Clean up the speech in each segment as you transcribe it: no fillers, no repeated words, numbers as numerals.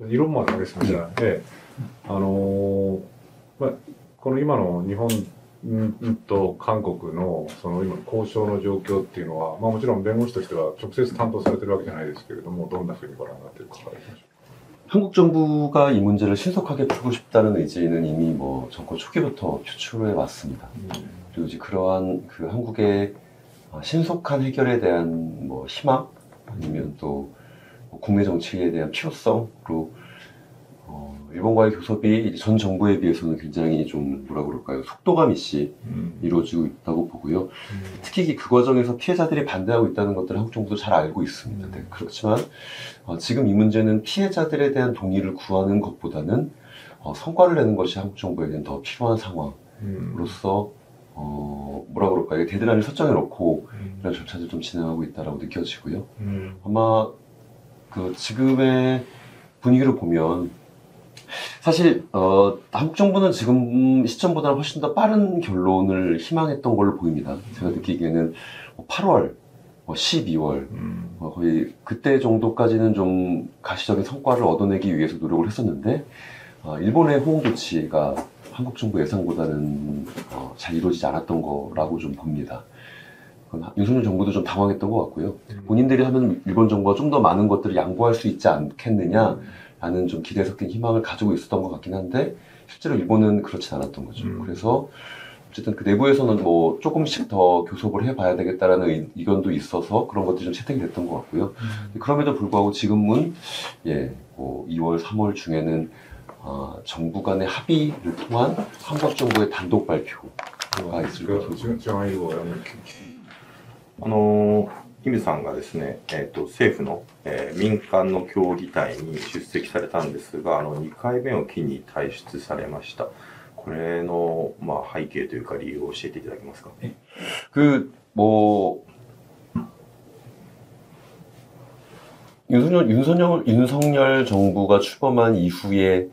이론만 하겠습니다. 네. この今の日本と韓国のその今交渉の状況っていうのは、もちろん弁護士としては直接担当されてるわけじゃないですけれども、どんなふうにご覧になっているか伺いましょう。 한국 정부가 이 문제를 신속하게 풀고 싶다는 의지는 이미 정권 초기부터 표출해 왔습니다. 그리고 이제 그러한 그 한국의 신속한 해결에 대한 희망 아니면 또 국내 정치에 대한 필요성으로 일본과의 교섭이 전 정부에 비해서는 굉장히 좀 속도감 있이 이루어지고 있다고 보고요. 특히 그 과정에서 피해자들이 반대하고 있다는 것들을 한국 정부도 잘 알고 있습니다. 네, 그렇지만 지금 이 문제는 피해자들에 대한 동의를 구하는 것보다는 성과를 내는 것이 한국 정부에게는 더 필요한 상황으로서 데드라인을 설정해 놓고 이런 절차를 좀 진행하고 있다라고 느껴지고요. 아마 그 지금의 분위기를 보면 사실 한국 정부는 지금 시점보다는 훨씬 더 빠른 결론을 희망했던 걸로 보입니다. 제가 느끼기에는 8월, 12월 거의 그때 정도까지는 좀 가시적인 성과를 얻어내기 위해서 노력을 했었는데 일본의 호응 조치가 한국 정부 예상보다는 잘 이루어지지 않았던 거라고 좀 봅니다. 윤석열 정부도 좀 당황했던 것 같고요. 본인들이 하면 일본 정부가 좀 더 많은 것들을 양보할 수 있지 않겠느냐 라는 좀 기대 섞인 희망을 가지고 있었던 것 같긴 한데 실제로 일본은 그렇진 않았던 거죠. 그래서 어쨌든 그 내부에서는 조금씩 더 교섭을 해봐야 되겠다라는 의견도 있어서 그런 것들이 좀 채택이 됐던 것 같고요. 그럼에도 불구하고 지금은 2월, 3월 중에는 정부 간의 합의를 통한 한국 정부의 단독 발표가 있을 것으로 보입니다. キムさんがですね、政府の、民間の協議体に出席されたんですが、2回目を機に退出されました。これの、背景というか理由を教えていただけますか。윤석열 정부가 출범한 이후에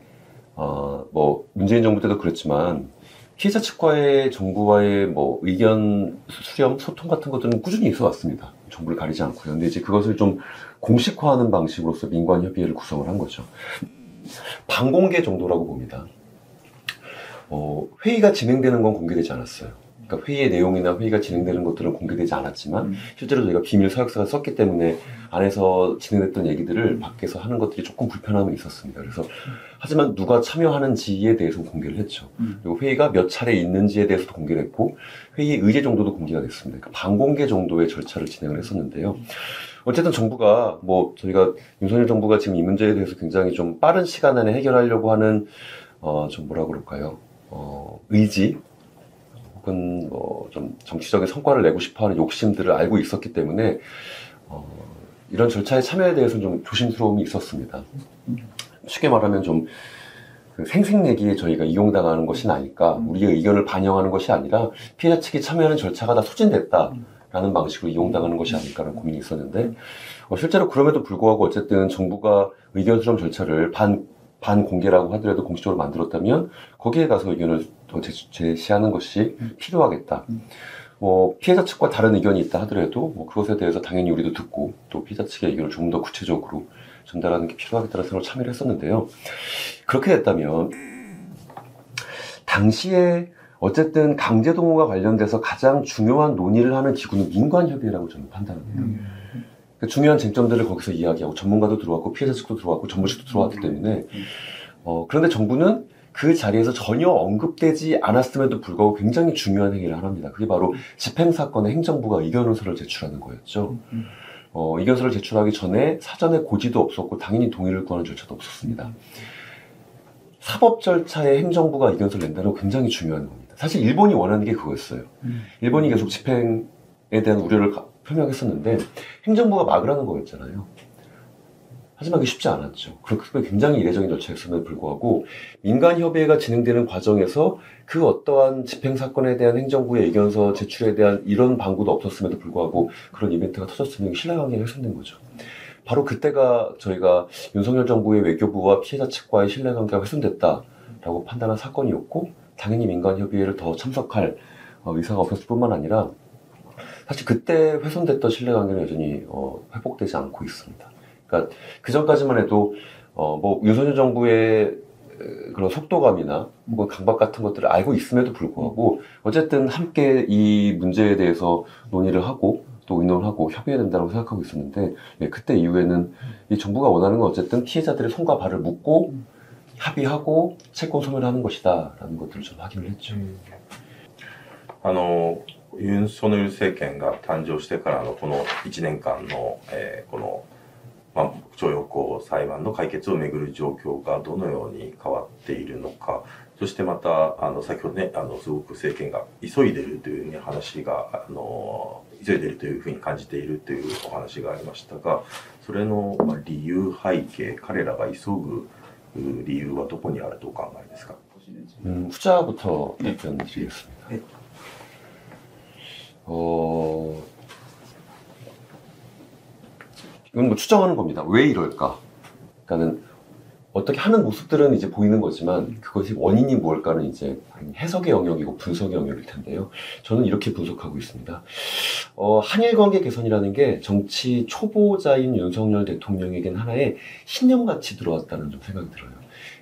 문재인 정부 때도 그랬지만 피해자 측과의 정부와의 의견 수렴, 소통 같은 것들은 꾸준히 있어 왔습니다. 정부를 가리지 않고요. 근데 이제 그것을 좀 공식화하는 방식으로서 민관협의회를 구성을 한 거죠. 반공개 정도라고 봅니다. 회의가 진행되는 건 공개되지 않았어요. 그러니까 회의의 내용이나 회의가 진행되는 것들은 공개되지 않았지만 실제로 저희가 비밀 서약서가 썼기 때문에 안에서 진행됐던 얘기들을 밖에서 하는 것들이 조금 불편함이 있었습니다. 그래서 하지만 누가 참여하는지에 대해서는 공개를 했죠. 그리고 회의가 몇 차례 있는지에 대해서도 공개를 했고 회의 의제 정도도 공개가 됐습니다. 그러니까 반공개 정도의 절차를 진행을 했었는데요. 어쨌든 정부가 저희가 윤석열 정부가 지금 이 문제에 대해서 굉장히 좀 빠른 시간 안에 해결하려고 하는 의지 혹은 좀 정치적인 성과를 내고 싶어하는 욕심들을 알고 있었기 때문에 이런 절차의 참여에 대해서는 좀 조심스러움이 있었습니다. 쉽게 말하면 좀 생색내기에 저희가 이용당하는 것이 아닐까, 우리의 의견을 반영하는 것이 아니라 피해자 측이 참여하는 절차가 다 소진됐다라는 방식으로 이용당하는 것이 아닐까라는 고민이 있었는데 실제로 그럼에도 불구하고 어쨌든 정부가 의견 수렴 절차를 반공개라고 하더라도 공식적으로 만들었다면 거기에 가서 의견을 더 제시하는 것이 필요하겠다. 피해자 측과 다른 의견이 있다 하더라도 그것에 대해서 당연히 우리도 듣고 또 피해자 측의 의견을 조금 더 구체적으로 전달하는 게 필요하겠다는 생각을 참여를 했었는데요. 그렇게 됐다면 당시에 어쨌든 강제동원과 관련돼서 가장 중요한 논의를 하는 기구는 민관협의회라고 저는 판단합니다. 그러니까 중요한 쟁점들을 거기서 이야기하고 전문가도 들어왔고 피해자 측도 들어왔고 정부 측도 들어왔기 때문에 그런데 정부는 그 자리에서 전혀 언급되지 않았음에도 불구하고 굉장히 중요한 행위를 합니다. 그게 바로 집행사건에 행정부가 의견서를 제출하는 거였죠. 의견서를 제출하기 전에 사전에 고지도 없었고 당연히 동의를 구하는 절차도 없었습니다. 사법 절차에 행정부가 의견서를 낸다는 건 굉장히 중요한 겁니다. 사실 일본이 원하는 게 그거였어요. 일본이 계속 집행에 대한 우려를 표명했었는데 행정부가 막으라는 거였잖아요. 하지만 그게 쉽지 않았죠. 그렇게 굉장히 이례적인 절차였음에도 불구하고 민간협의회가 진행되는 과정에서 그 어떠한 집행사건에 대한 행정부의 의견서 제출에 대한 이런 방구도 없었음에도 불구하고 그런 이벤트가 터졌으면 신뢰관계가 훼손된 거죠. 바로 그때가 저희가 윤석열 정부의 외교부와 피해자 측과의 신뢰관계가 훼손됐다라고 판단한 사건이었고 당연히 민간협의회를 더 참석할 의사가 없었을 뿐만 아니라 사실 그때 훼손됐던 신뢰관계는 여전히 회복되지 않고 있습니다. 그러니까 그 전까지만 해도 뭐 윤석열 정부의 그런 속도감이나 혹은 강박 같은 것들을 알고 있음에도 불구하고 어쨌든 함께 이 문제에 대해서 논의를 하고 또 의논을 하고 협의해야 된다고 생각하고 있었는데 예, 그때 이후에는 이 정부가 원하는 건 어쨌든 피해자들의 손과 발을 묶고 합의하고 채권 소멸을 하는 것이다 라는 것들을 좀 확인을 했죠. ユン・ソンニョル政権が誕生してからのこの1年間の、この、徴用工裁判の解決をめぐる状況がどのように変わっているのか、そしてまた先ほどねすごく政権が急いでいるという、ね、話が急いでいるというふうに感じているというお話がありましたが、それの、理由背景、彼らが急ぐ理由はどこにあるとお考えですか? 후자부터 답변드리겠습니다. 네. 이건 뭐 추정하는 겁니다. 왜 이럴까? 그러니까는 어떻게 하는 모습들은 이제 보이는 거지만 그것이 원인이 뭘까는 이제 해석의 영역이고 분석의 영역일 텐데요. 저는 이렇게 분석하고 있습니다. 한일 관계 개선이라는 게 정치 초보자인 윤석열 대통령에겐 하나의 신념같이 들어왔다는 좀 생각이 들어요.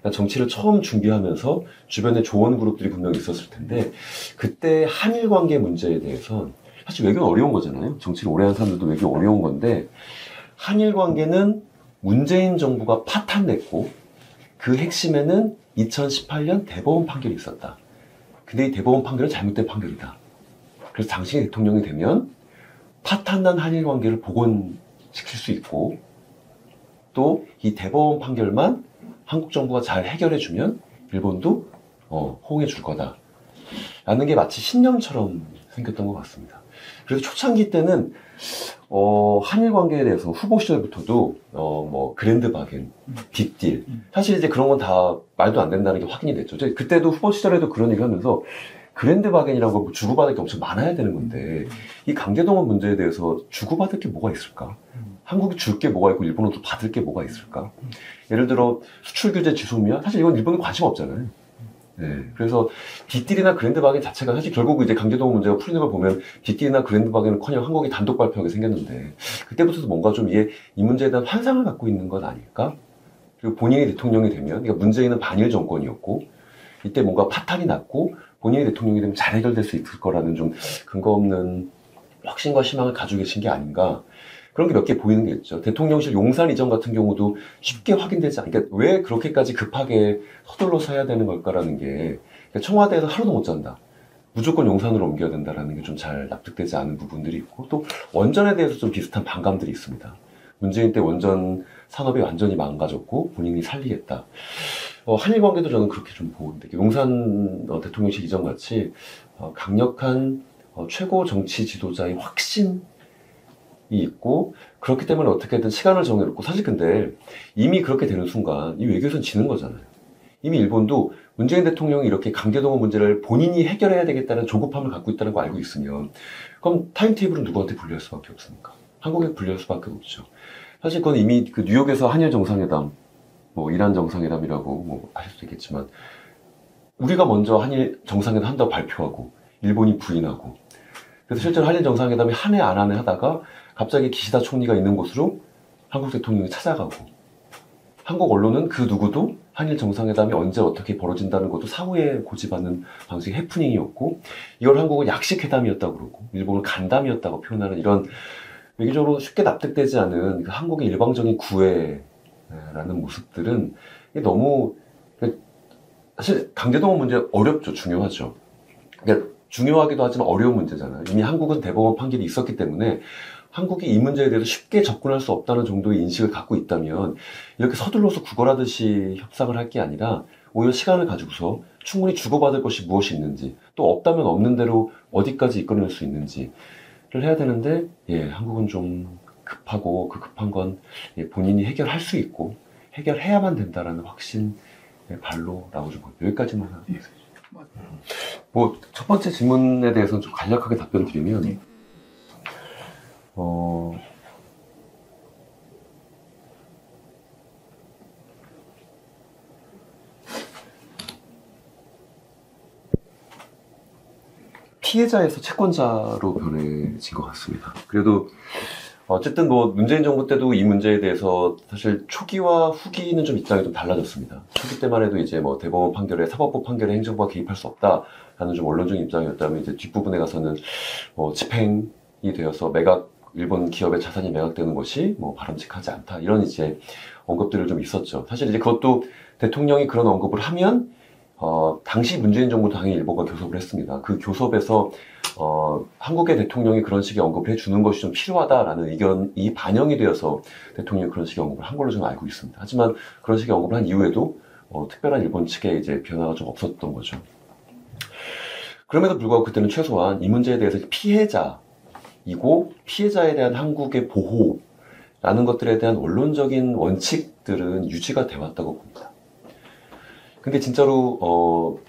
그러니까 정치를 처음 준비하면서 주변에 조언 그룹들이 분명히 있었을 텐데 그때 한일 관계 문제에 대해서 사실 외교는 어려운 거잖아요. 정치를 오래 한 사람들도 외교 어려운 건데 한일 관계는 문재인 정부가 파탄냈고 그 핵심에는 2018년 대법원 판결이 있었다. 근데 이 대법원 판결은 잘못된 판결이다. 그래서 당신이 대통령이 되면 파탄난 한일 관계를 복원시킬 수 있고 또 이 대법원 판결만 한국 정부가 잘 해결해주면 일본도 호응해 줄 거다. 라는 게 마치 신념처럼 생겼던 것 같습니다. 그래서 초창기 때는 한일 관계에 대해서 후보 시절부터도 뭐 그랜드 바겐, 빅딜 사실 이제 그런 건 다 말도 안 된다는 게 확인이 됐죠. 그때도 후보 시절에도 그런 얘기 하면서 그랜드 바겐이라고 뭐 주고받을 게 엄청 많아야 되는 건데 이 강제동원 문제에 대해서 주고받을 게 뭐가 있을까? 한국이 줄 게 뭐가 있고 일본은 또 받을 게 뭐가 있을까? 예를 들어 수출 규제 지소미아 사실 이건 일본은 관심 없잖아요. 네, 그래서 빅딜이나 그랜드 바겐 자체가 사실 결국 이제 강제동원 문제가 풀리는 걸 보면 빅딜이나 그랜드 바겐은커녕 한국이 단독 발표하게 생겼는데 그때부터도 뭔가 좀 이 문제에 대한 환상을 갖고 있는 건 아닐까? 그리고 본인이 대통령이 되면 그러니까 문재인은 반일 정권이었고 이때 뭔가 파탄이 났고 본인이 대통령이 되면 잘 해결될 수 있을 거라는 좀 근거 없는 확신과 희망을 가지고 계신 게 아닌가 그런 게 몇 개 보이는 게 있죠. 대통령실 용산 이전 같은 경우도 쉽게 확인되지 않으니까 그러니까 왜 그렇게까지 급하게 서둘러서 해야 되는 걸까라는 게 그러니까 청와대에서 하루도 못 잔다. 무조건 용산으로 옮겨야 된다라는 게 좀 잘 납득되지 않은 부분들이 있고 또 원전에 대해서 좀 비슷한 반감들이 있습니다. 문재인 때 원전 산업이 완전히 망가졌고 본인이 살리겠다. 한일 관계도 저는 그렇게 좀 보는데 용산 대통령실 이전 같이 강력한 최고 정치 지도자의 확신 이 있고 그렇기 때문에 어떻게든 시간을 정해놓고 사실 근데 이미 그렇게 되는 순간 이 외교에서는 지는 거잖아요. 이미 일본도 문재인 대통령이 이렇게 강제동원 문제를 본인이 해결해야 되겠다는 조급함을 갖고 있다는 거 알고 있으면 그럼 타임테이블은 누구한테 불리할 수밖에 없습니까? 한국에 불리할 수밖에 없죠. 사실 그건 이미 그 뉴욕에서 한일 정상회담 뭐 이란 정상회담이라고 뭐 아실 수도 있겠지만 우리가 먼저 한일 정상회담 한다고 발표하고 일본이 부인하고 그래서 실제로 한일 정상회담이 한 해 안 하다가 갑자기 기시다 총리가 있는 곳으로 한국 대통령이 찾아가고 한국 언론은 그 누구도 한일 정상회담이 언제 어떻게 벌어진다는 것도 사후에 고집하는 방식의 해프닝이었고 이걸 한국은 약식회담이었다고 그러고 일본은 간담이었다고 표현하는 이런 외교적으로 쉽게 납득되지 않은 그 한국의 일방적인 구애라는 모습들은 너무 사실 강제동원 문제 어렵죠. 중요하죠. 그러니까 중요하기도 하지만 어려운 문제잖아요. 이미 한국은 대법원 판결이 있었기 때문에 한국이 이 문제에 대해서 쉽게 접근할 수 없다는 정도의 인식을 갖고 있다면 이렇게 서둘러서 구걸하듯이 협상을 할 게 아니라 오히려 시간을 가지고서 충분히 주고받을 것이 무엇이 있는지 또 없다면 없는 대로 어디까지 이끌어낼 수 있는지를 해야 되는데 한국은 좀 급하고 그 급한 건 본인이 해결할 수 있고 해결해야만 된다라는 확신의 발로라고 좀 보여요. 여기까지만 하겠습니다. 뭐 첫 번째 질문에 대해서는 좀 간략하게 답변을 드리면 피해자에서 채권자로 변해진 것 같습니다. 그래도 어쨌든 뭐 문재인 정부 때도 이 문제에 대해서 사실 초기와 후기는 좀 입장이 좀 달라졌습니다. 초기 때만 해도 이제 뭐 대법원 판결에 사법부 판결에 행정부가 개입할 수 없다라는 좀 원론적인 입장이었다면 이제 뒷부분에 가서는 뭐 집행이 되어서 일본 기업의 자산이 매각되는 것이 뭐 바람직하지 않다 이런 이제 언급들을 좀 있었죠. 사실 이제 그것도 대통령이 그런 언급을 하면 당시 문재인 정부도 당연히 일본과 교섭을 했습니다. 그 교섭에서 한국의 대통령이 그런 식의 언급을 해주는 것이 좀 필요하다라는 의견이 반영이 되어서 대통령이 그런 식의 언급을 한 걸로 저는 알고 있습니다. 하지만 그런 식의 언급을 한 이후에도 특별한 일본 측의 이제 변화가 좀 없었던 거죠. 그럼에도 불구하고 그때는 최소한 이 문제에 대해서 피해자이고 피해자에 대한 한국의 보호라는 것들에 대한 원론적인 원칙들은 유지가 돼 왔다고 봅니다. 근데 진짜로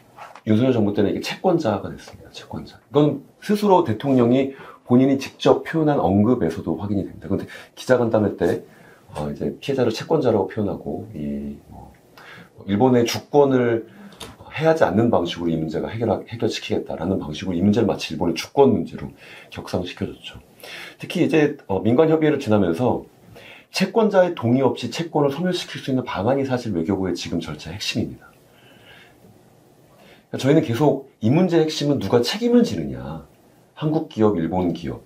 윤석열 정부 때는 이게 채권자가 됐습니다. 채권자. 이건 스스로 대통령이 본인이 직접 표현한 언급에서도 확인이 됩니다. 그런데 기자간담회 때 이제 피해자를 채권자라고 표현하고 일본의 주권을 해하지 않는 방식으로 이 문제가 해결시키겠다라는 방식으로 이 문제를 마치 일본의 주권 문제로 격상시켜줬죠. 특히 이제 민관 협의회를 지나면서 채권자의 동의 없이 채권을 소멸시킬 수 있는 방안이 사실 외교부의 지금 절차의 핵심입니다. 저희는 계속 이 문제의 핵심은 누가 책임을 지느냐. 한국 기업, 일본 기업,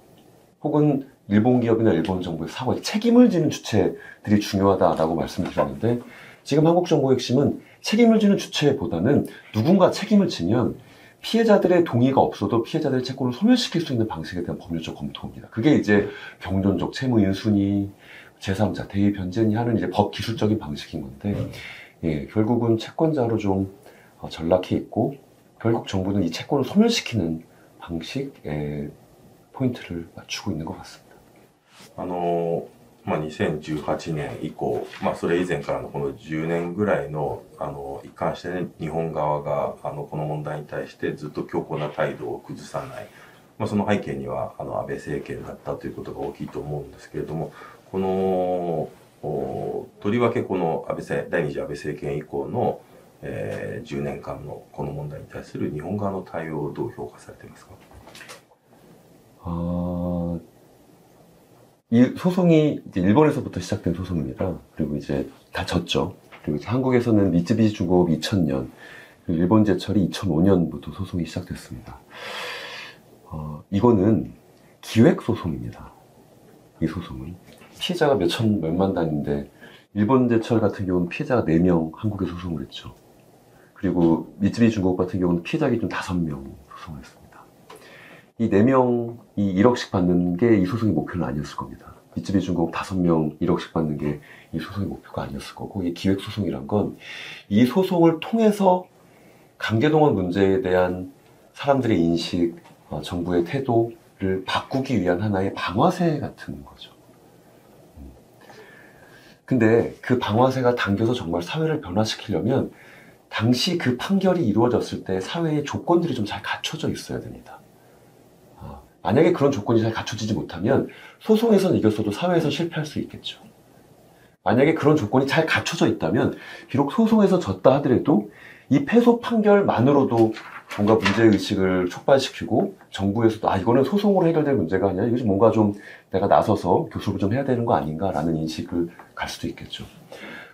혹은 일본 기업이나 일본 정부의 사과에 책임을 지는 주체들이 중요하다라고 말씀드렸는데 지금 한국 정부의 핵심은 책임을 지는 주체보다는 누군가 책임을 지면 피해자들의 동의가 없어도 피해자들의 채권을 소멸시킬 수 있는 방식에 대한 법률적 검토입니다. 그게 이제 경존적 채무 인순위, 제3자, 대의 변제니 하는 이제 법 기술적인 방식인 건데 결국은 채권자로 좀 전락해 있고 결국 정부는 이 채권을 소멸시키는 방식에 포인트를 맞추고 있는 것 같습니다. 2018年以降、それ以前からのこの10年ぐらいの一貫してね、日本側がこの問題に対してずっと強硬な態度を崩さない、その背景には安倍政権だったということが大きいと思うんですけれども、このとりわけこの第二次安倍政権以降の10年間のこの問題に対する日本側の対応をどう評価されていますか？ 이 소송이 이제 일본에서부터 시작된 소송입니다. 그리고 이제 다 졌죠. 그리고 이제 한국에서는 미쯔비시 중공업이 2000년, 그리고 일본 제철이 2005년부터 소송이 시작됐습니다. 이거는 기획 소송입니다. 이 소송은 피해자가 몇만 단인데 일본 제철 같은 경우는 피해자가 4명 한국에 소송을 했죠. 그리고 미쯔비시 중공업 같은 경우는 피해자 기준 5명 소송을 했습니다. 이 4명이 1억씩 받는 게 이 소송의 목표는 아니었을 겁니다. 미쯔비시 중공업 5명 1억씩 받는 게 이 소송의 목표가 아니었을 거고, 이 기획소송이란 건 이 소송을 통해서 강제동원 문제에 대한 사람들의 인식, 정부의 태도를 바꾸기 위한 하나의 방아쇠 같은 거죠. 근데 그 방아쇠가 당겨서 정말 사회를 변화시키려면 당시 그 판결이 이루어졌을 때 사회의 조건들이 좀 잘 갖춰져 있어야 됩니다. 만약에 그런 조건이 잘 갖춰지지 못하면 소송에서는 이겼어도 사회에서 실패할 수 있겠죠. 만약에 그런 조건이 잘 갖춰져 있다면 비록 소송에서 졌다 하더라도 이 패소 판결만으로도 뭔가 문제의식을 촉발시키고 정부에서도 이거는 소송으로 해결될 문제가 아니라 이것이 뭔가 좀 내가 나서서 교섭을 좀 해야 되는 거 아닌가라는 인식을 갈 수도 있겠죠.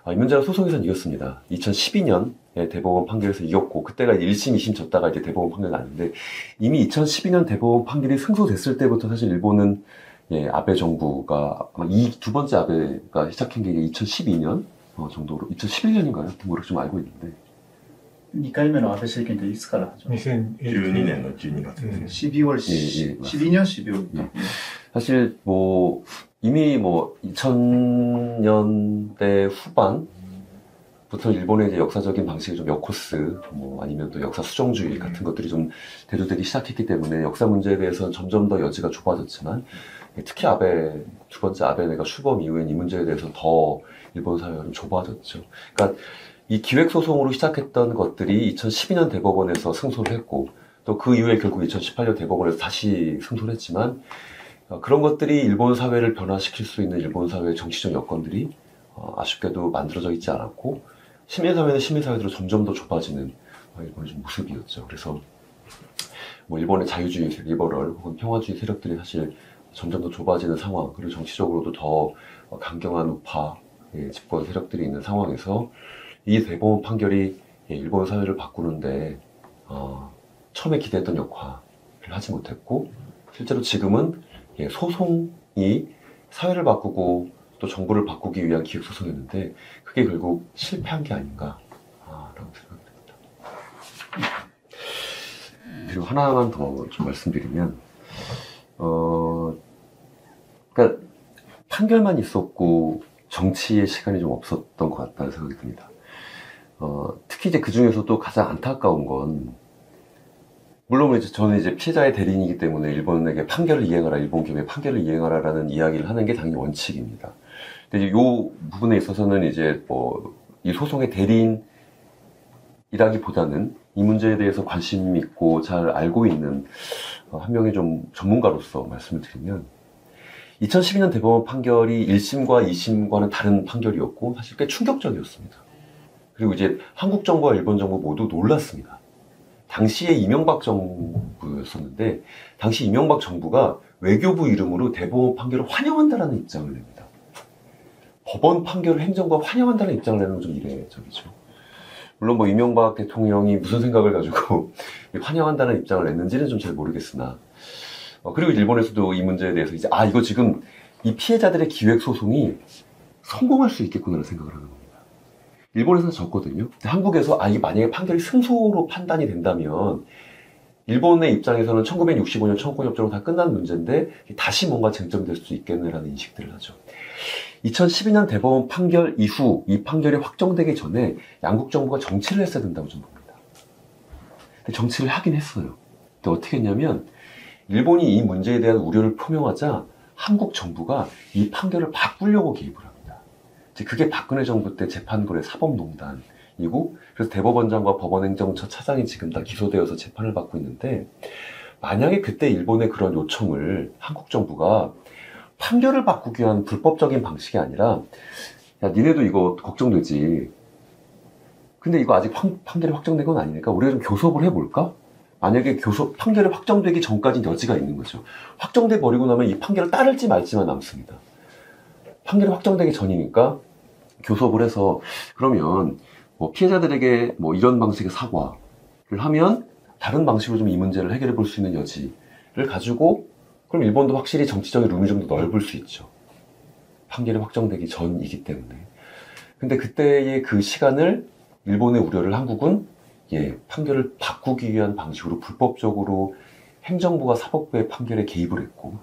이 문제는 소송에서는 이겼습니다. 2012년에 대법원 판결에서 이겼고, 그때가 1심, 2심 졌다가 이제 대법원 판결이 나는데, 이미 2012년 대법원 판결이 승소됐을 때부터 사실 일본은 아베 정부가, 아마 이 두 번째 아베가 시작한 게 2012년 정도로, 2011년인가요? 등으로 좀 알고 있는데. 2回目の安倍政権っていつから始まった2012年の12月ですね。 12월 12년 12월. 사실 이미 2000년대 후반부터 일본의 이제 역사적인 방식이 좀 역코스, 아니면 또 역사 수정주의 같은 것들이 좀 대두되기 시작했기 때문에 역사 문제에 대해서는 점점 더 여지가 좁아졌지만, 특히 두 번째 아베가 출범 이후엔 이 문제에 대해서 더 일본 사회가 좀 좁아졌죠. 그러니까 이 기획소송으로 시작했던 것들이 2012년 대법원에서 승소를 했고, 또 그 이후에 결국 2018년 대법원에서 다시 승소를 했지만, 그런 것들이 일본 사회를 변화시킬 수 있는 일본 사회의 정치적 여건들이 아쉽게도 만들어져 있지 않았고, 시민사회는 시민사회대로 점점 더 좁아지는 일본의 좀 모습이었죠. 그래서 일본의 자유주의, 리버럴 혹은 평화주의 세력들이 사실 점점 더 좁아지는 상황, 그리고 정치적으로도 더 강경한 우파, 집권 세력들이 있는 상황에서 이 대법원 판결이 일본 사회를 바꾸는데 처음에 기대했던 역할을 하지 못했고, 실제로 지금은 소송이 사회를 바꾸고 또 정부를 바꾸기 위한 기획소송이었는데 그게 결국 실패한 게 아닌가라고 생각이 듭니다. 그리고 하나만 더 좀 말씀드리면, 그러니까 판결만 있었고 정치의 시간이 좀 없었던 것 같다는 생각이 듭니다. 특히 이제 그 중에서도 가장 안타까운 건, 물론 이제 저는 이제 피해자의 대리인이기 때문에 일본에게 판결을 이행하라, 일본 기업에 판결을 이행하라라는 이야기를 하는 게 당연히 원칙입니다. 근데 이제 요 부분에 있어서는 이제 이 소송의 대리인이라기보다는 이 문제에 대해서 관심 있고 잘 알고 있는 한 명의 좀 전문가로서 말씀을 드리면, 2012년 대법원 판결이 1심과 2심과는 다른 판결이었고 사실 꽤 충격적이었습니다. 그리고 이제 한국 정부와 일본 정부 모두 놀랐습니다. 당시에 이명박 정부였었는데, 당시 이명박 정부가 외교부 이름으로 대법원 판결을 환영한다라는 입장을 냅니다. 법원 판결을 행정부가 환영한다는 입장을 내는 건 좀 이례적이죠. 물론 이명박 대통령이 무슨 생각을 가지고 환영한다는 입장을 냈는지는 좀 잘 모르겠으나, 그리고 일본에서도 이 문제에 대해서 이제 이거 지금 이 피해자들의 기획 소송이 성공할 수 있겠구나라는 생각을 하는 겁니다. 일본에서는 졌거든요. 근데 한국에서 이게 만약에 판결이 승소로 판단이 된다면 일본의 입장에서는 1965년 청구협정으로 다 끝난 문제인데 다시 뭔가 쟁점될 수 있겠네라는 인식들을 하죠. 2012년 대법원 판결 이후 이 판결이 확정되기 전에 양국 정부가 정치를 했어야 된다고 저는 봅니다. 근데 정치를 하긴 했어요. 근데 어떻게 했냐면, 일본이 이 문제에 대한 우려를 표명하자 한국 정부가 이 판결을 바꾸려고 개입을 합니다. 그게 박근혜 정부 때 재판거래 사법농단이고, 그래서 대법원장과 법원행정처 차장이 지금 다 기소되어서 재판을 받고 있는데, 만약에 그때 일본의 그런 요청을 한국 정부가 판결을 바꾸기 위한 불법적인 방식이 아니라, 야 니네도 이거 걱정되지, 근데 이거 아직 판결이 확정된 건 아니니까 우리가 좀 교섭을 해볼까? 만약에 판결이 확정되기 전까지는 여지가 있는 거죠. 확정돼 버리고 나면 이 판결을 따를지 말지만 남습니다. 판결이 확정되기 전이니까 교섭을 해서, 그러면 피해자들에게 이런 방식의 사과를 하면 다른 방식으로 좀 이 문제를 해결해 볼 수 있는 여지를 가지고, 그럼 일본도 확실히 정치적인 룸이 좀 더 넓을 수 있죠. 판결이 확정되기 전이기 때문에. 근데 그때의 그 시간을, 일본의 우려를 한국은 판결을 바꾸기 위한 방식으로 불법적으로 행정부가 사법부의 판결에 개입을 했고,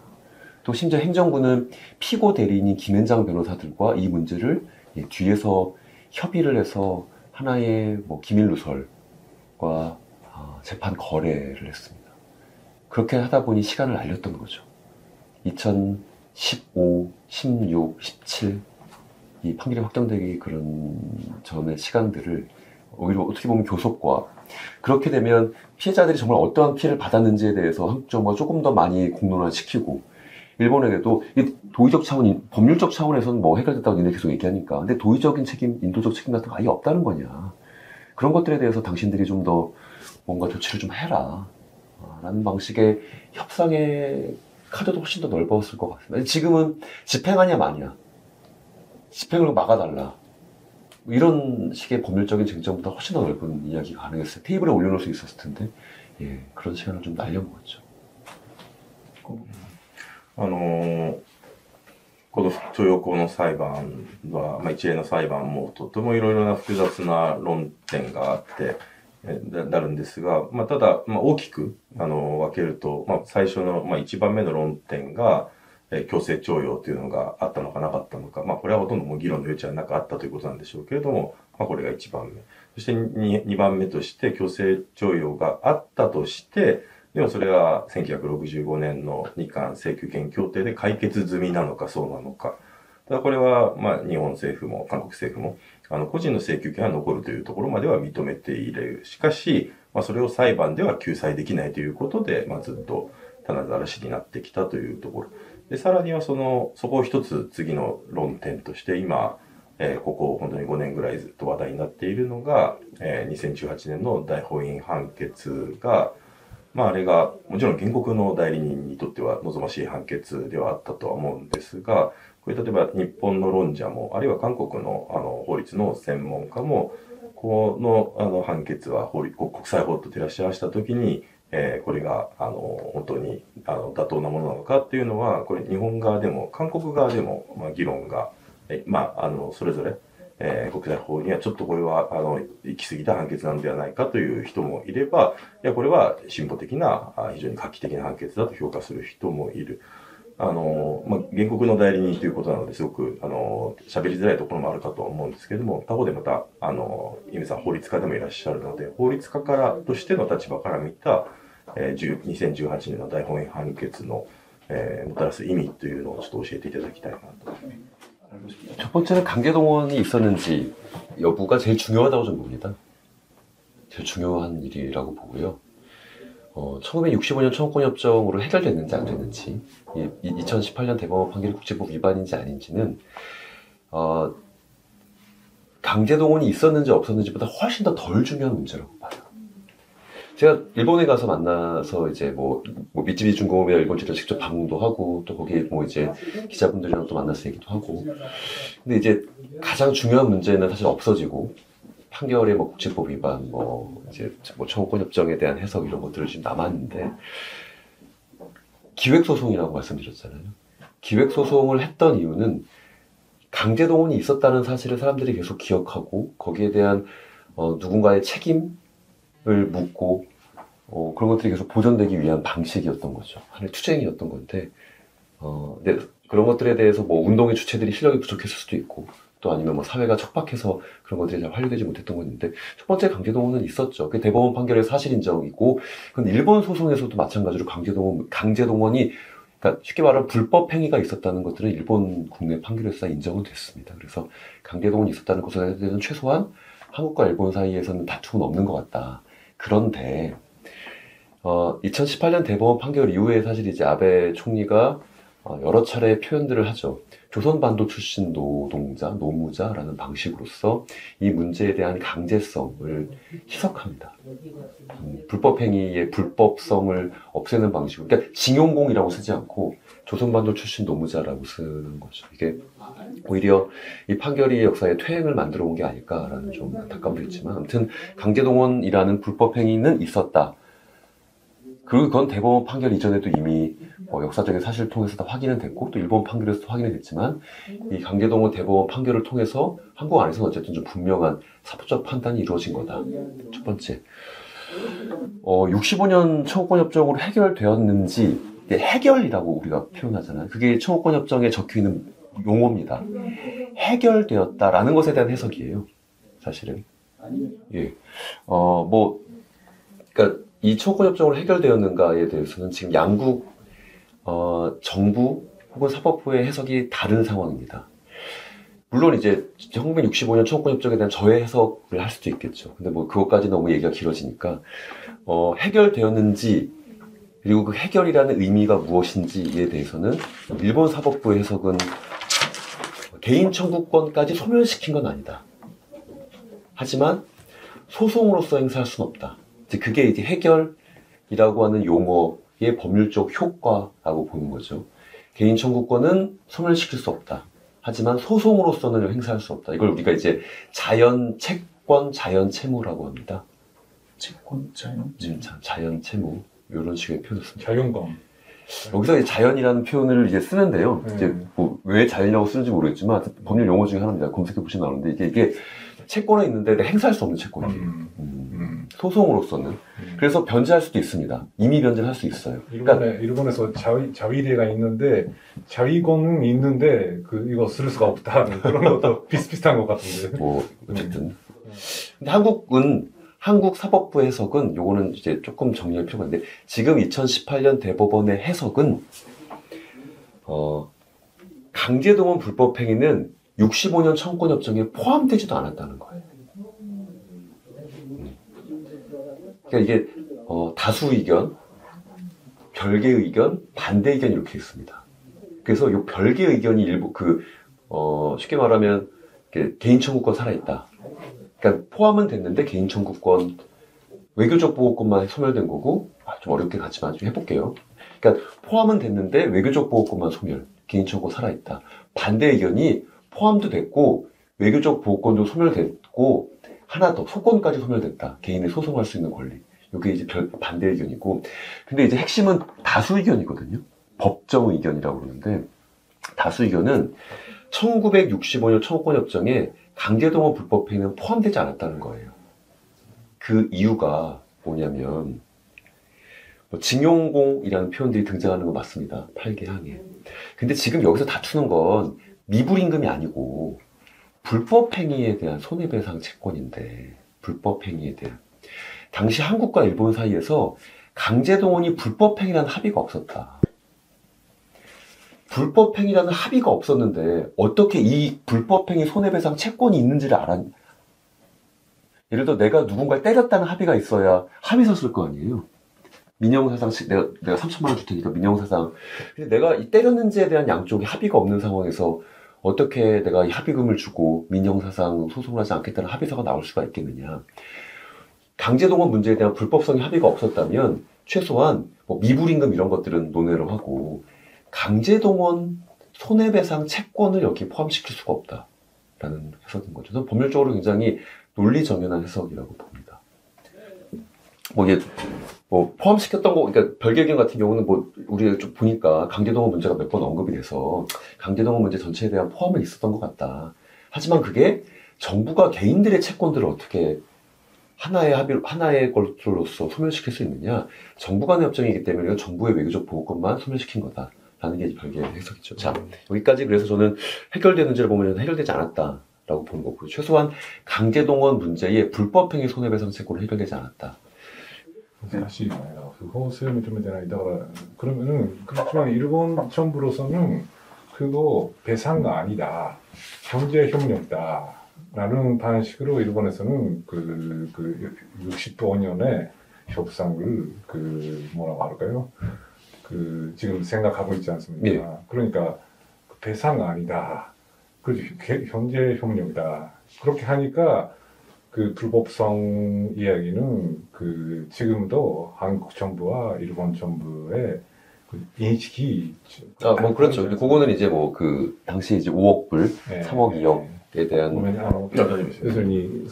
또 심지어 행정부는 피고 대리인인 김앤장 변호사들과 이 문제를 뒤에서 협의를 해서 하나의 기밀 누설과 재판 거래를 했습니다. 그렇게 하다 보니 시간을 날렸던 거죠. 2015, 16, 17 이 판결이 확정되기 그런 전의 시간들을 오히려 어떻게 보면 교섭과, 그렇게 되면 피해자들이 정말 어떠한 피해를 받았는지에 대해서 한국 정부가 조금 더 많이 공론화시키고, 일본에게도 도의적 차원, 법률적 차원에서는 해결됐다고 니네 계속 얘기하니까, 근데 도의적인 책임, 인도적 책임 같은 거 아예 없다는 거냐, 그런 것들에 대해서 당신들이 좀 더 뭔가 조치를 좀 해라 라는 방식의 협상의 카드도 훨씬 더 넓었을 것 같습니다. 지금은 집행하냐 마냐, 집행을 막아달라, 이런 식의 법률적인 쟁점보다 훨씬 더 넓은 이야기가 가능했어요. 테이블에 올려놓을 수 있었을 텐데, 그런 시간을 좀 날려먹었죠. この徴用工の裁判は、一連の裁判もとてもいろいろな複雑な論点があってなるんですが、ただ、大きく分けると、最初の、1番目の論点が、強制徴用というのがあったのかなかったのか、これはほとんどもう議論の余地はなくあったということなんでしょうけれども、これが1番目。そして 2番目として強制徴用があったとして、でもそれは1965年の日韓請求権協定で解決済みなのかそうなのか。ただこれは、日本政府も韓国政府も、個人の請求権は残るというところまでは認めている。しかし、それを裁判では救済できないということで、ずっと棚ざらしになってきたというところ。で、さらにはそこを一つ次の論点として今、ここ本当に5年ぐらいずっと話題になっているのが、2018年の大法院判決が、まあ、あれが、もちろん原告の代理人にとっては望ましい判決ではあったとは思うんですが、これ例えば日本の論者も、あるいは韓国の法律の専門家も、この判決は国際法と照らし合わせたときに、これが本当に妥当なものなのかっていうのは、これ日本側でも韓国側でも、議論が、それぞれ、国際法にはちょっとこれは行き過ぎた判決なのではないかという人もいれば、いやこれは進歩的な非常に画期的な判決だと評価する人もいる。原告の代理人ということなのですごく喋りづらいところもあるかと思うんですけれども、他方でまたイメさん法律家でもいらっしゃるので、法律家からとしての立場から見た、2018年の大本営判決の、もたらす意味というのをちょっと教えていただきたいなと。 첫 번째는 강제동원이 있었는지 여부가 제일 중요하다고 저는 봅니다. 제일 중요한 일이라고 보고요. 1965년 청구권협정으로 해결됐는지 안 됐는지, 2018년 대법원 판결이 국제법 위반인지 아닌지는 강제동원이 있었는지 없었는지보다 훨씬 더 덜 중요한 문제라고 봐요. 제가 일본에 가서 만나서 이제 미쯔비시 중공업이나 일본지를 직접 방문도 하고, 또 거기 이제 기자분들이랑 또 만나서 얘기도 하고. 근데 이제 가장 중요한 문제는 사실 없어지고, 판결의 국제법 위반, 청구권협정에 대한 해석 이런 것들을 지금 남았는데, 기획소송이라고 말씀드렸잖아요. 기획소송을 했던 이유는 강제동원이 있었다는 사실을 사람들이 계속 기억하고, 거기에 대한 누군가의 책임을 묻고, 그런 것들이 계속 보존되기 위한 방식이었던 거죠. 하나의 투쟁이었던 건데, 근데 그런 것들에 대해서 운동의 주체들이 실력이 부족했을 수도 있고, 또 아니면 사회가 척박해서 그런 것들이 잘 활용되지 못했던 건데, 첫 번째 강제동원은 있었죠. 그 대법원 판결의 사실 인정이고, 그건 일본 소송에서도 마찬가지로 강제동원이, 그러니까 쉽게 말하면 불법 행위가 있었다는 것들은 일본 국내 판결에서 인정은 됐습니다. 그래서 강제동원이 있었다는 것에 대해서는 최소한 한국과 일본 사이에서는 다툼은 없는 것 같다. 그런데 2018년 대법원 판결 이후에 사실 이제 아베 총리가 여러 차례 표현들을 하죠. 조선반도 출신 노무자라는 방식으로서 이 문제에 대한 강제성을 희석합니다. 불법 행위의 불법성을 없애는 방식으로, 그러니까 징용공이라고 쓰지 않고 조선반도 출신 노무자라고 쓰는 거죠. 이게 오히려 이 판결이 역사의 퇴행을 만들어 온 게 아닐까라는 좀 안타까움도 있지만, 아무튼 강제동원이라는 불법 행위는 있었다. 그리고 그건 대법원 판결 이전에도 이미 역사적인 사실을 통해서 다 확인은 됐고, 또 일본 판결에서도 확인이 됐지만, 이 강제동원 대법원 판결을 통해서 한국 안에서는 어쨌든 좀 분명한 사법적 판단이 이루어진 거다. 첫 번째. 65년 청구권협정으로 해결되었는지, 해결이라고 우리가 표현하잖아요. 그게 청구권협정에 적혀있는 용어입니다. 해결되었다라는 것에 대한 해석이에요. 사실은. 예. 그러니까 이 청구권협정으로 해결되었는가에 대해서는 지금 양국 정부 혹은 사법부의 해석이 다른 상황입니다. 물론 이제 1965년 청구권협정에 대한 저의 해석을 할 수도 있겠죠. 근데 그것까지 너무 얘기가 길어지니까 해결되었는지, 그리고 그 해결이라는 의미가 무엇인지에 대해서는 일본 사법부의 해석은 개인 청구권까지 소멸시킨 건 아니다. 하지만 소송으로서 행사할 수는 없다. 그게 이제 해결이라고 하는 용어의 법률적 효과라고 보는 거죠. 개인 청구권은 소멸시킬 수 없다. 하지만 소송으로서는 행사할 수 없다. 이걸 우리가 이제 자연 채권, 자연 채무라고 합니다. 채권, 자연 채무. 자연 채무. 이런 식의 표현을 씁니다. 자연권. 여기서 이제 자연이라는 표현을 이제 쓰는데요. 이제 왜 자연이라고 쓰는지 모르겠지만 법률 용어 중에 하나입니다. 검색해 보시면 나오는데 이게 채권에 있는데 행사할 수 없는 채권이에요. 소송으로서는. 그래서 변제할 수도 있습니다. 임의 변제를 할 수 있어요. 일본에서 자위례가 있는데 자위권은 있는데 이거 쓸 수가 없다. 그런 것도 비슷비슷한 것 같은데. 어쨌든. 근데 한국 사법부 해석은 요거는 이제 조금 정리할 필요가 있는데, 지금 2018년 대법원의 해석은 강제동원 불법 행위는 65년 청구권협정에 포함되지도 않았다는 거예요. 그러니까 이게 다수 의견, 별개 의견, 반대 의견 이렇게 있습니다. 그래서 요 별개 의견이 일부 쉽게 말하면 개인 청구권 살아있다. 그러니까 포함은 됐는데 개인 청구권에 외교적 보호권만 소멸된 거고, 좀 어렵게 갔지만 좀 해볼게요. 그러니까 포함은 됐는데 외교적 보호권만 소멸, 개인정보 살아있다. 반대 의견이 포함도 됐고 외교적 보호권도 소멸됐고 하나 더 소권까지 소멸됐다. 개인이 소송할 수 있는 권리. 이게 이제 반대 의견이고, 근데 이제 핵심은 다수 의견이거든요. 법정 의견이라고 그러는데 다수 의견은 1965년 청구권협정에 강제동원 불법행위는 포함되지 않았다는 거예요. 그 이유가 뭐냐면 징용공이라는 표현들이 등장하는 건 맞습니다. 8개 항에. 근데 지금 여기서 다투는 건 미불임금이 아니고 불법행위에 대한 손해배상 채권인데, 불법행위에 대한. 당시 한국과 일본 사이에서 강제동원이 불법행위라는 합의가 없었다. 불법행위라는 합의가 없었는데 어떻게 이 불법행위 손해배상 채권이 있는지를 알았냐. 예를 들어 내가 누군가를 때렸다는 합의가 있어야 합의 썼을 거 아니에요. 민형사상, 내가 3천만 원 줄 테니까 민형사상. 근데 내가 이 때렸는지에 대한 양쪽이 합의가 없는 상황에서 어떻게 내가 이 합의금을 주고 민형사상 소송을 하지 않겠다는 합의서가 나올 수가 있겠느냐. 강제동원 문제에 대한 불법성의 합의가 없었다면 최소한 뭐 미불임금 이런 것들은 논의를 하고 강제동원 손해배상 채권을 여기 포함시킬 수가 없다라는 해석인 거죠. 저는 법률적으로 굉장히 논리정연한 해석이라고 봅니다. 이게 포함시켰던 거, 그러니까 별개의견 같은 경우는 우리가 좀 보니까 강제동원 문제가 몇 번 언급이 돼서 강제동원 문제 전체에 대한 포함은 있었던 것 같다. 하지만 그게 정부가 개인들의 채권들을 어떻게 하나의 것으로서 소멸시킬 수 있느냐. 정부 간의 협정이기 때문에 이건 정부의 외교적 보호권만 소멸시킨 거다라는 게 별개의 해석이죠. 자, 여기까지 그래서 저는 해결되는지를 보면 해결되지 않았다라고 보는 거고요. 최소한 강제동원 문제의 불법행위 손해배상 채권은 해결되지 않았다. 難しいよね。不法性を認めてない。だから그러면은 그렇지만 일본 정부로서는 그거 배상가 아니다. 경제 협력이다라는 방식으로 일본에서는 그 65년에 협상을 뭐라고 할까요? 지금 생각하고 있지 않습니까? 네. 그러니까 배상가 아니다. 경제 협력이다. 그렇게 하니까 그 불법성 이야기는 지금도 한국 정부와 일본 정부의 인식이 그렇죠. 그거는 이제 당시 이제 5억 불, 3억 2억에 대한 要するに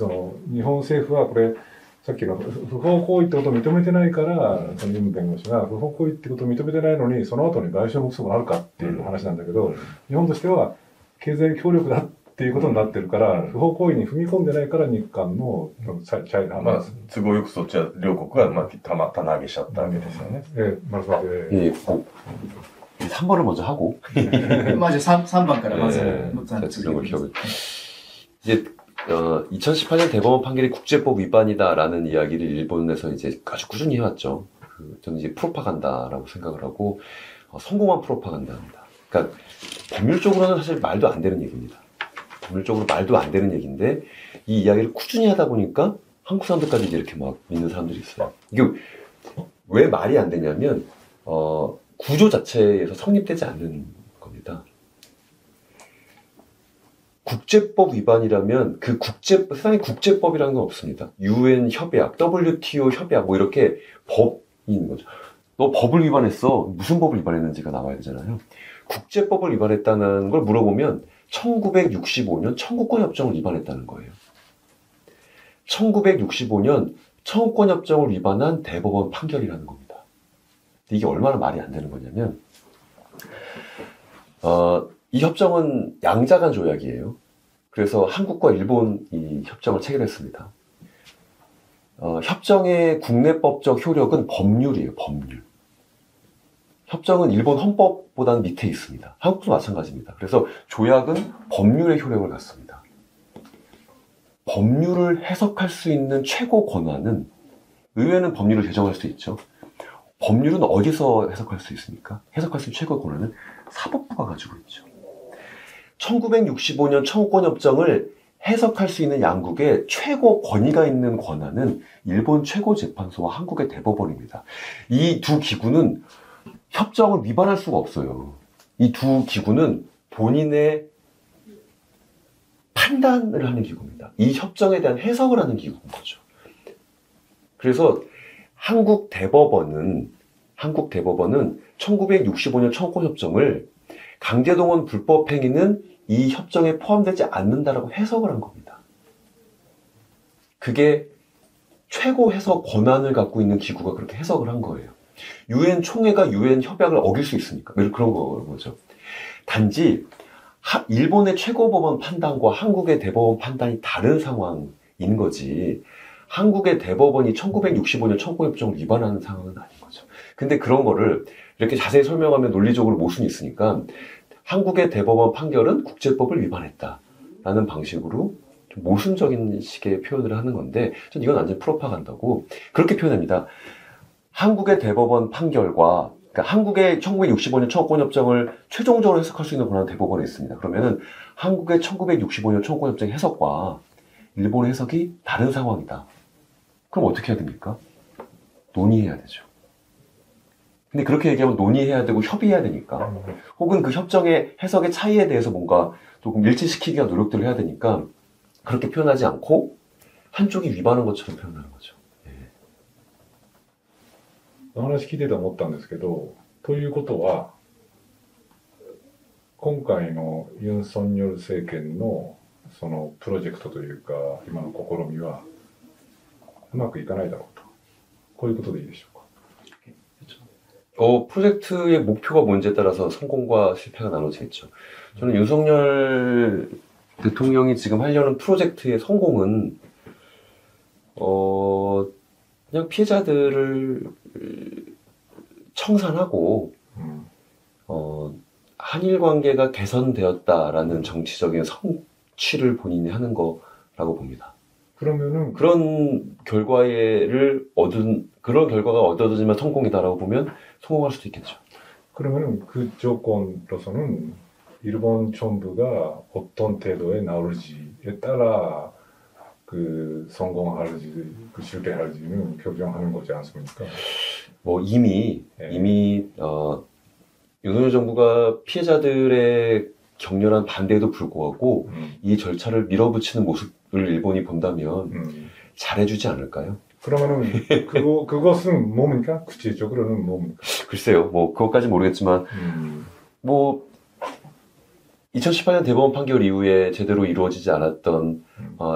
日本政府はこれさっきの不法行為ってことを認めてないから、その任弁護士が不法行為ってことを認めてないのにその後に賠償目標があるかっていう話なんだけど、日本としては経済協力だっていうことになってるから、不法行為に踏み込んでないから日韓の都合よくそっちは両国が棚上げしちゃったわけですよね。3번을 먼저 하고. 맞아, 3번からまず 그런 걸 기억을. 이제 2018년 대법원 판결이 국제법 위반이다라는 이야기를 일본에서 이제 아주 꾸준히 해왔죠. 저는 이제 프로파간다라고 생각을 하고 성공한 프로파간다입니다. 그러니까 법률적으로는 사실 말도 안 되는 얘기입니다. 법률적으로 말도 안 되는 얘기인데 이 이야기를 꾸준히 하다 보니까 한국 사람들까지 이렇게 막 믿는 사람들이 있어요. 이게 왜 말이 안 되냐면 구조 자체에서 성립되지 않는 겁니다. 국제법 위반이라면 세상에 국제법이라는 건 없습니다. UN 협약, WTO 협약 이렇게 법이 있는 거죠. 너 법을 위반했어. 무슨 법을 위반했는지가 나와야 되잖아요. 국제법을 위반했다는 걸 물어보면 1965년 청구권협정을 위반했다는 거예요. 1965년 청구권협정을 위반한 대법원 판결이라는 겁니다. 이게 얼마나 말이 안 되는 거냐면 이 협정은 양자간 조약이에요. 그래서 한국과 일본이 협정을 체결했습니다. 협정의 국내법적 효력은 법률이에요. 법률. 협정은 일본 헌법보다는 밑에 있습니다. 한국도 마찬가지입니다. 그래서 조약은 법률의 효력을 갖습니다. 법률을 해석할 수 있는 최고 권한은 의회는 법률을 제정할 수 있죠. 법률은 어디서 해석할 수 있습니까? 해석할 수 있는 최고 권한은 사법부가 가지고 있죠. 1965년 청구권협정을 해석할 수 있는 양국의 최고 권위가 있는 권한은 일본 최고재판소와 한국의 대법원입니다. 이 두 기구는 협정을 위반할 수가 없어요. 이 두 기구는 본인의 판단을 하는 기구입니다. 이 협정에 대한 해석을 하는 기구인 거죠. 그래서 한국 대법원은 1965년 청구협정을 강제동원 불법 행위는 이 협정에 포함되지 않는다라고 해석을 한 겁니다. 그게 최고 해석 권한을 갖고 있는 기구가 그렇게 해석을 한 거예요. 유엔 총회가 유엔 협약을 어길 수 있으니까. 그런 거죠. 단지 일본의 최고법원 판단과 한국의 대법원 판단이 다른 상황인 거지. 한국의 대법원이 1965년 청구협정을 위반하는 상황은 아닌 거죠. 근데 그런 거를 이렇게 자세히 설명하면 논리적으로 모순이 있으니까 한국의 대법원 판결은 국제법을 위반했다라는 방식으로 좀 모순적인 식의 표현을 하는 건데 전 이건 완전 프로파간다고 그렇게 표현합니다. 한국의 대법원 판결과 그러니까 한국의 1965년 청구권협정을 최종적으로 해석할 수 있는 권한은 대법원에 있습니다. 그러면은 한국의 1965년 청구권협정 해석과 일본의 해석이 다른 상황이다. 그럼 어떻게 해야 됩니까? 논의해야 되죠. 근데 그렇게 얘기하면 논의해야 되고 협의해야 되니까 혹은 그 협정의 해석의 차이에 대해서 뭔가 조금 일치시키기 위한 노력들을 해야 되니까 그렇게 표현하지 않고 한쪽이 위반한 것처럼 표현하는 거죠. お話聞いてて思ったんですけど、ということは、今回のユン・ソンニョル政権のそのプロジェクトというか、今の試みはうまくいかないだろうと。こういうことでいいでしょうか。 프로젝트의 목표가 뭔지에 따라서 성공과 실패가 나눠지겠죠. 저는 윤석열 대통령이 지금 하려는 프로젝트의 성공은, 그냥 피해자들을 청산하고, 한일 관계가 개선되었다라는 정치적인 성취를 본인이 하는 거라고 봅니다. 그러면은 그런 결과가 얻어지면 성공이다라고 보면 성공할 수도 있겠죠. 그러면은 그 조건으로서는 일본 정부가 어떤 태도에 나올지에 따라 그 성공할지 그 실패할지는 결정하는 거지 않습니까? 뭐 이미 윤석열 정부가 피해자들의 격렬한 반대에도 불구하고 이 절차를 밀어붙이는 모습을 일본이 본다면 잘해주지 않을까요? 그러면은 그것은 뭡니까? 구체적으로는 뭡니까? 글쎄요, 뭐 그것까지 모르겠지만 뭐 2018년 대법원 판결 이후에 제대로 이루어지지 않았던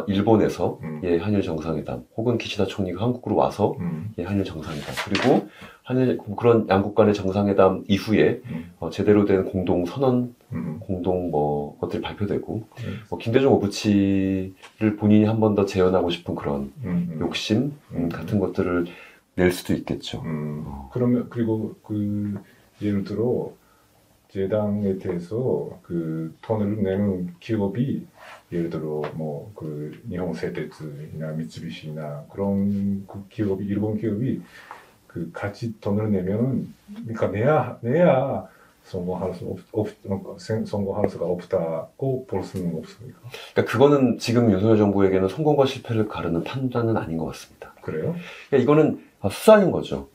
일본에서 한일 정상회담 혹은 기시다 총리가 한국으로 와서 한일 정상회담 그리고 그런 양국 간의 정상회담 이후에 제대로 된 공동 선언 공동 뭐 것들이 발표되고 뭐 김대중 오부치를 본인이 한 번 더 재현하고 싶은 그런 욕심 같은 것들을 낼 수도 있겠죠. 그러면 그리고 그 예를 들어 재단에 대해서 그 돈을 내는 기업이 예를 들어 뭐 그 일본製鉄이나 미쓰비시나 그런 그 기업이 일본 기업이 그 같이 돈을 내면은 그러니까 내야 성공할 수가 없다고 볼 수는 없습니까? 그러니까 그거는 지금 윤석열 정부에게는 성공과 실패를 가르는 판단은 아닌 것 같습니다. 그래요? 그러니까 이거는 수단인 거죠.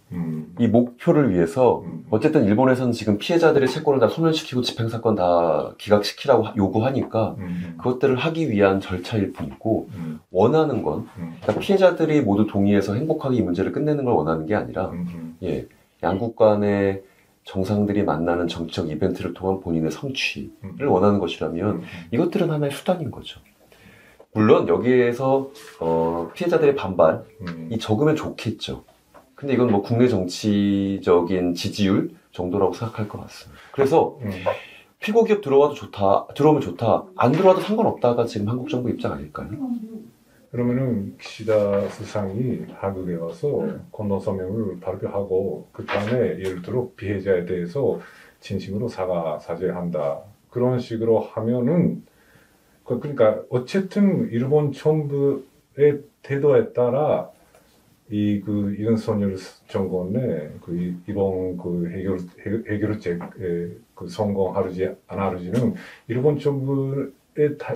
이 목표를 위해서 어쨌든 일본에서는 지금 피해자들의 채권을 다 소멸시키고 집행사건 다 기각시키라고 요구하니까 그것들을 하기 위한 절차일 뿐이고 원하는 건 그러니까 피해자들이 모두 동의해서 행복하게 이 문제를 끝내는 걸 원하는 게 아니라 양국 간의 정상들이 만나는 정치적 이벤트를 통한 본인의 성취를 원하는 것이라면 이것들은 하나의 수단인 거죠. 물론 여기에서 피해자들의 반발이 적으면 좋겠죠. 근데 이건 뭐 국내 정치적인 지지율 정도라고 생각할 것 같습니다. 그래서 피고 기업 들어오면 좋다, 안 들어와도 상관없다가 지금 한국 정부 입장 아닐까요? 그러면은 기시다 수상이 한국에 와서 공동 성명을 발표하고 그 다음에 예를 들어 피해자에 대해서 진심으로 사죄한다 그런 식으로 하면은 그러니까 어쨌든 일본 정부의 태도에 따라 그 윤석열 정권의 그 이번 그 해결책 그 성공하는지 안 하는지는 일본 정부의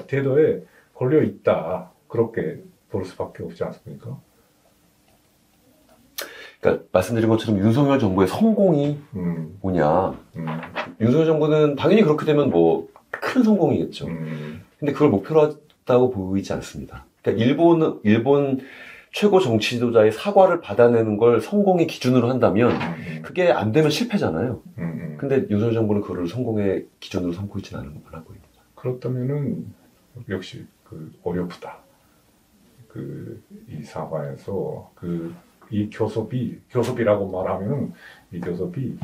태도에 걸려 있다 그렇게 볼 수밖에 없지 않습니까? 그러니까 말씀드린 것처럼 윤석열 정부의 성공이 뭐냐? 윤석열 정부는 당연히 그렇게 되면 뭐 큰 성공이겠죠. 근데 그걸 목표로 했다고 보이지 않습니다. 그러니까 일본 최고 정치 지도자의 사과를 받아내는 걸 성공의 기준으로 한다면 그게 안 되면 실패잖아요. 근데 윤석열 정부는 그거를 성공의 기준으로 삼고 있지는 않은 걸 하고 있습니다. 그렇다면은 역시 어렵다. 이 상황에서 이 교섭이라고 말하면 이 교섭이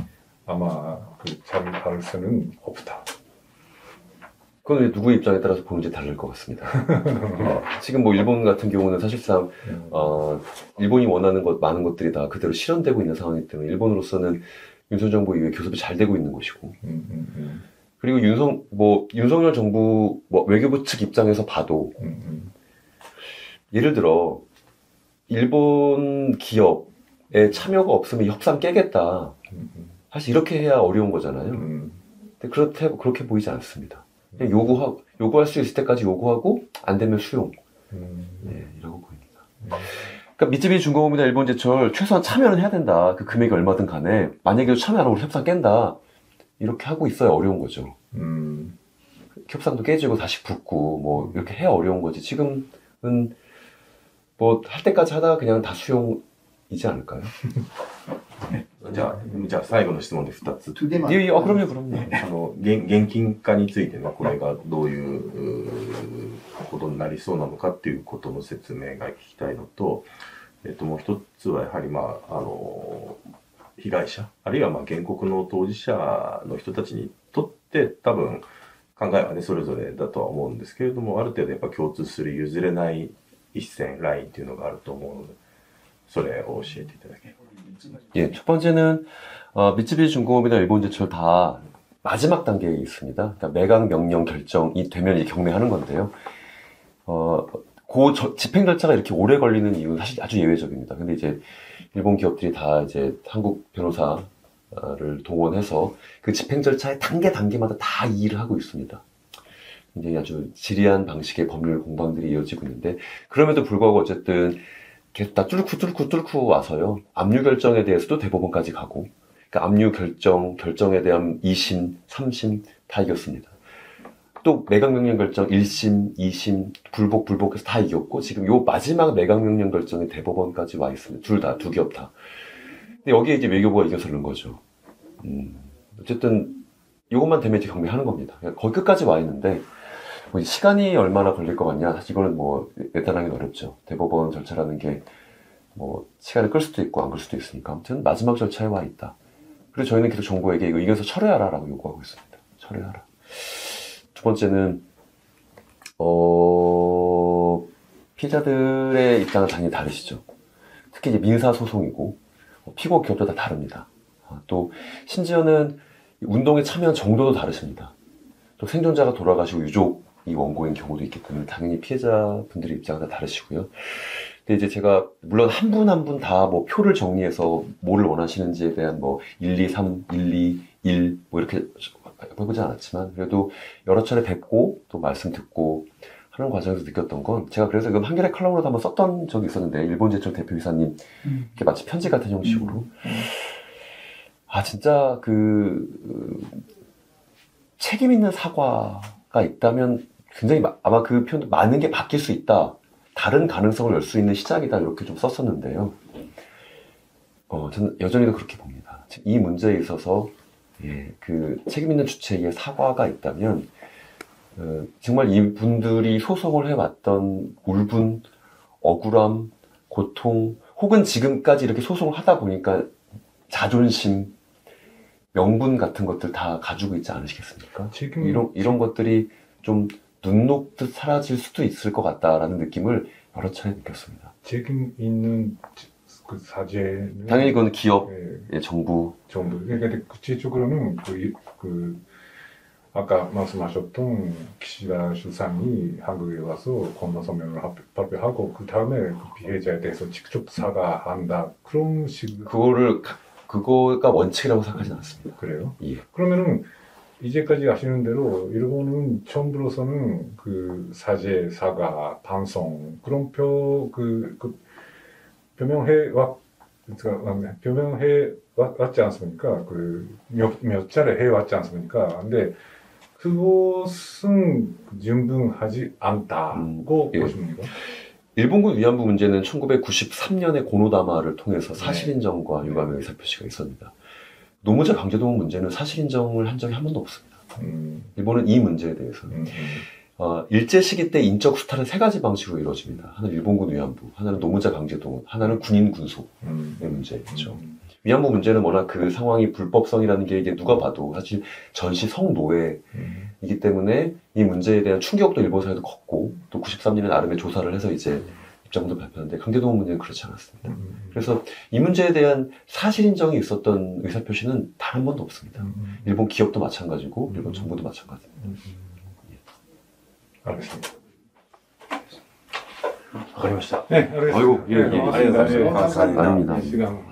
아마 잘 할 수는 없다. 그건 누구의 입장에 따라서 보는 게 다를 것 같습니다. 지금 뭐 일본 같은 경우는 사실상 일본이 원하는 많은 것들이 다 그대로 실현되고 있는 상황이기 때문에 일본으로서는 윤석열 정부 이후에 교섭이 잘 되고 있는 것이고 그리고 윤석열 정부 외교부 측 입장에서 봐도 예를 들어 일본 기업의 참여가 없으면 이 협상 깨겠다. 사실 이렇게 해야 어려운 거잖아요. 근데 그렇게 보이지 않습니다. 그냥 요구할 수 있을 때까지 요구하고 안 되면 수용. 네, 이라고 보입니다. 그러니까 미쯔비시 중공업이나 일본제철 최소한 참여는 해야 된다. 그 금액이 얼마든 간에 만약에 참여 안 하고 협상 깬다. 이렇게 하고 있어야 어려운 거죠. 협상도 깨지고 다시 붙고 뭐 이렇게 해야 어려운 거지. 지금은 뭐 할 때까지 하다가 그냥 다 수용이지 않을까요? じゃあ最後の質問で2つ。 그럼요. 現金化についてのこれがどういうことになりそうなのかっていうことの説明が聞きたいのと、もう一つはやはり被害者、あるいは原告の当事者の人たちにとって多分考えはね、それぞれだとは思うんですけれども、ある程度やっぱ共通する譲れない一線、ラインっていうのがあると思うので、それを教えていただければ。 예, 첫 번째는 미쯔비시 중공업이나 일본제철 다 마지막 단계에 있습니다. 그러니까 매각 명령 결정이 되면 이제 경매하는 건데요. 집행 절차가 이렇게 오래 걸리는 이유는 사실 아주 예외적입니다. 근데 이제 일본 기업들이 다 이제 한국 변호사를 동원해서 그 집행 절차의 단계마다 다 이 일을 하고 있습니다. 굉장히 아주 지리한 방식의 법률 공방들이 이어지고 있는데 그럼에도 불구하고 어쨌든 계속 다 뚫고 와서요. 압류 결정에 대해서도 대법원까지 가고, 그러니까 압류 결정에 대한 2심, 3심 다 이겼습니다. 또 매각명령 결정 1심, 2심, 불복해서 다 이겼고, 지금 요 마지막 매각명령 결정에 대법원까지 와 있습니다. 두 기업 다. 근데 여기에 이제 외교부가 이겨서 그런 거죠. 어쨌든 이것만 되면 이제 경매하는 겁니다. 거의 끝까지 와 있는데, 뭐 시간이 얼마나 걸릴 것 같냐? 사실 이거는 뭐 예단하기는 어렵죠. 대법원 절차라는 게 뭐 시간을 끌 수도 있고 안 끌 수도 있으니까 아무튼 마지막 절차에 와 있다. 그리고 저희는 계속 정부에게 이거 이겨서 철회하라라고 요구하고 있습니다. 철회하라. 두 번째는 피해자들의 입장은 당연히 다르시죠. 특히 이제 민사 소송이고 피고 기업도 다 다릅니다. 또 심지어는 운동에 참여한 정도도 다르십니다. 또 생존자가 돌아가시고 유족이 원고인 경우도 있기 때문에 당연히 피해자분들의 입장은 다 다르시고요. 근데 이제 제가 물론 한 분 한 분 다 뭐 표를 정리해서 뭐를 원하시는지에 대한 뭐 1, 2, 3, 1, 2, 1 뭐 이렇게 해보지 않았지만 그래도 여러 차례 뵙고 또 말씀 듣고 하는 과정에서 느꼈던 건 제가 그래서 이건 한겨레 칼럼으로도 한번 썼던 적이 있었는데 일본제철 대표이사님 이렇게 마치 편지 같은 형식으로 진짜 책임 있는 사과가 있다면 굉장히 아마 그 표현도 많은 게 바뀔 수 있다. 다른 가능성을 열 수 있는 시작이다. 이렇게 좀 썼었는데요. 저는 여전히도 그렇게 봅니다. 이 문제에 있어서 그 책임 있는 주체의 사과가 있다면 정말 이분들이 소송을 해왔던 울분, 억울함, 고통 혹은 지금까지 이렇게 소송을 하다 보니까 자존심, 명분 같은 것들 다 가지고 있지 않으시겠습니까? 이런 것들이 좀 눈 녹듯 사라질 수도 있을 것 같다라는 느낌을 여러 차례 느꼈습니다. 책임 있는 그 사죄는 당연히 그건 기업, 정부. 그러니까 구체적으로는 아까 말씀하셨던 기시다 주상이 한국에 와서 권고 서명을 발표하고 그 다음에 그 피해자에 대해서 직접 사과한다 그런 식. 그거가 원칙이라고 생각하지는 않습니다. 그래요? 예. 그러면은 이제까지 아시는 대로 일본은 처음으로서는 그 사죄, 사과, 반성 그런 표명해 왔지 않습니까? 몇 차례 해 왔지 않습니까? 근데 그것은 준분하지 않다고 보십니까? 일본군 위안부 문제는 1993년에 고노다마를 통해서 사실인정과 유감의 의사표시가 있습니다. 노무자 강제동원 문제는 사실인정을 한 적이 한 번도 없습니다. 일본은 이 문제에 대해서는 일제 시기 때 인적 수탈은 세 가지 방식으로 이루어집니다. 하나는 일본군 위안부, 하나는 노무자 강제동원, 하나는 군인 군속의 문제죠. 위안부 문제는 워낙 그 상황이 불법성이라는 게 이게 누가 봐도 사실 전시 성노예이기 때문에 이 문제에 대한 충격도 일본 사회도 컸고 또 93년에 나름의 조사를 해서 이제 입장도 발표하는데 강제동원 문제는 그렇지 않았습니다. 그래서 이 문제에 대한 사실 인정이 있었던 의사표시는 단 한 번도 없습니다. 일본 기업도 마찬가지고 일본 정부도 마찬가지입니다. 알겠습니다. わかりました。 네, 알겠습니다. 아이고, 예, 예. 알겠습니다. 아닙니다. 시간